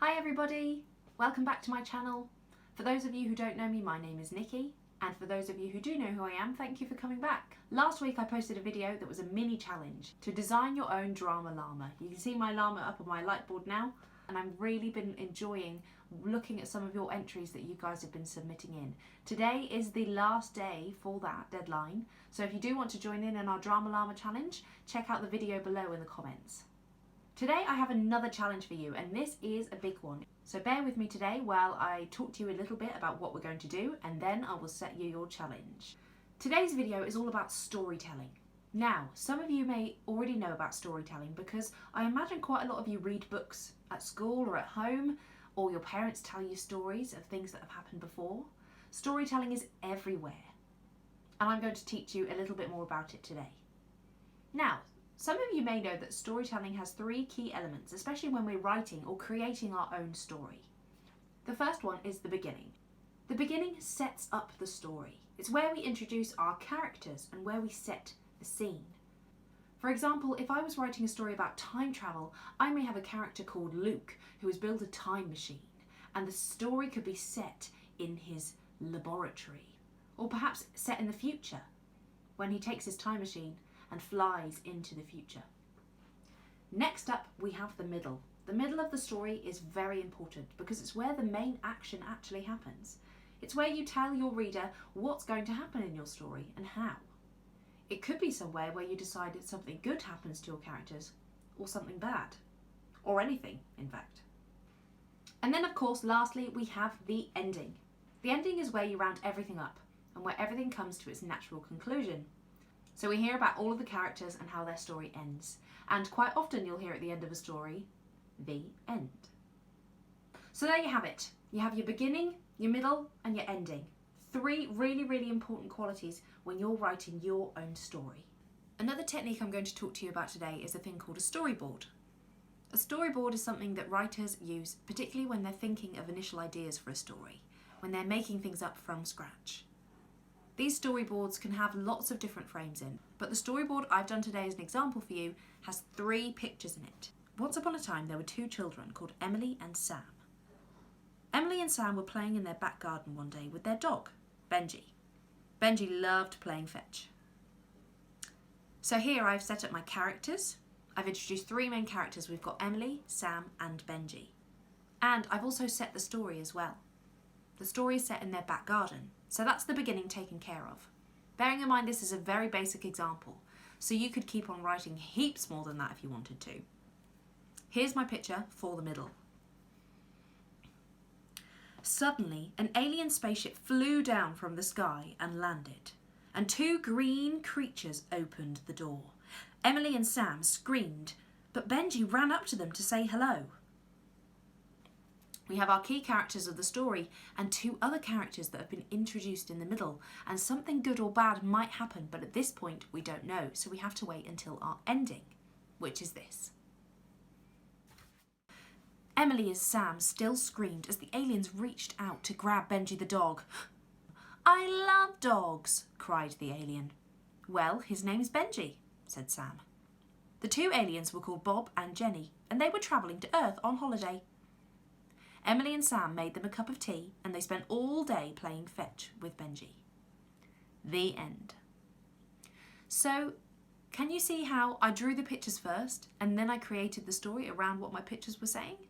Hi everybody, welcome back to my channel. For those of you who don't know me, my name is Nikki, and for those of you who do know who I am, thank you for coming back. Last week I posted a video that was a mini challenge to design your own drama llama. You can see my llama up on my light board now, and I've really been enjoying looking at some of your entries that you guys have been submitting in. Today is the last day for that deadline, so if you do want to join in our drama llama challenge, check out the video below in the comments. Today I have another challenge for you, and this is a big one. So bear with me today while I talk to you a little bit about what we're going to do, and then I will set you your challenge. Today's video is all about storytelling. Now, some of you may already know about storytelling because I imagine quite a lot of you read books at school or at home, or your parents tell you stories of things that have happened before. Storytelling is everywhere, and I'm going to teach you a little bit more about it today. Now, some of you may know that storytelling has three key elements, especially when we're writing or creating our own story. The first one is the beginning. The beginning sets up the story. It's where we introduce our characters and where we set the scene. For example, if I was writing a story about time travel, I may have a character called Luke who has built a time machine, and the story could be set in his laboratory, or perhaps set in the future when he takes his time machine and flies into the future. Next up, we have the middle. The middle of the story is very important because it's where the main action actually happens. It's where you tell your reader what's going to happen in your story and how. It could be somewhere where you decide that something good happens to your characters, or something bad, or anything, in fact. And then, of course, lastly, we have the ending. The ending is where you round everything up and where everything comes to its natural conclusion. So we hear about all of the characters and how their story ends. And quite often you'll hear at the end of a story, the end. So there you have it. You have your beginning, your middle, and your ending. Three really, really important qualities when you're writing your own story. Another technique I'm going to talk to you about today is a thing called a storyboard. A storyboard is something that writers use, particularly when they're thinking of initial ideas for a story, when they're making things up from scratch. These storyboards can have lots of different frames in, but the storyboard I've done today as an example for you has 3 pictures in it. Once upon a time there were 2 children called Emily and Sam. Emily and Sam were playing in their back garden one day with their dog, Benji. Benji loved playing fetch. So here I've set up my characters. I've introduced 3 main characters. We've got Emily, Sam and Benji. And I've also set the story as well. The story is set in their back garden. So that's the beginning taken care of. Bearing in mind this is a very basic example, so you could keep on writing heaps more than that if you wanted to. Here's my picture for the middle. Suddenly, an alien spaceship flew down from the sky and landed, and 2 green creatures opened the door. Emily and Sam screamed, but Benji ran up to them to say hello. We have our key characters of the story and 2 other characters that have been introduced in the middle, and something good or bad might happen, but at this point we don't know, so we have to wait until our ending, which is this. Emily as Sam still screamed as the aliens reached out to grab Benji the dog. "I love dogs," cried the alien. "Well, his name's Benji," said Sam. The 2 aliens were called Bob and Jenny, and they were travelling to Earth on holiday. Emily and Sam made them a cup of tea and they spent all day playing fetch with Benji. The end. So, can you see how I drew the pictures first and then I created the story around what my pictures were saying?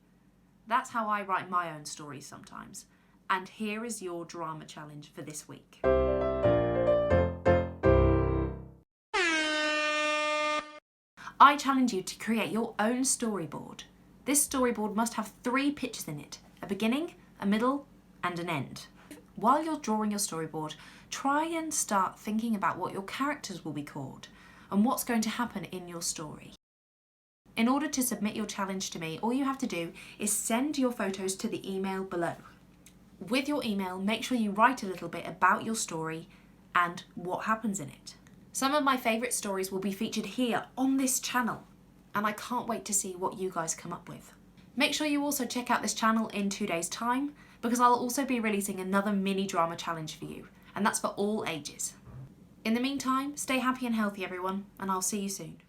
That's how I write my own stories sometimes. And here is your drama challenge for this week. I challenge you to create your own storyboard. This storyboard must have 3 pictures in it, a beginning, a middle, and an end. While you're drawing your storyboard, try and start thinking about what your characters will be called and what's going to happen in your story. In order to submit your challenge to me, all you have to do is send your photos to the email below. With your email, make sure you write a little bit about your story and what happens in it. Some of my favourite stories will be featured here on this channel, and I can't wait to see what you guys come up with. Make sure you also check out this channel in 2 days' time, because I'll also be releasing another mini drama challenge for you, and that's for all ages. In the meantime, stay happy and healthy everyone, and I'll see you soon.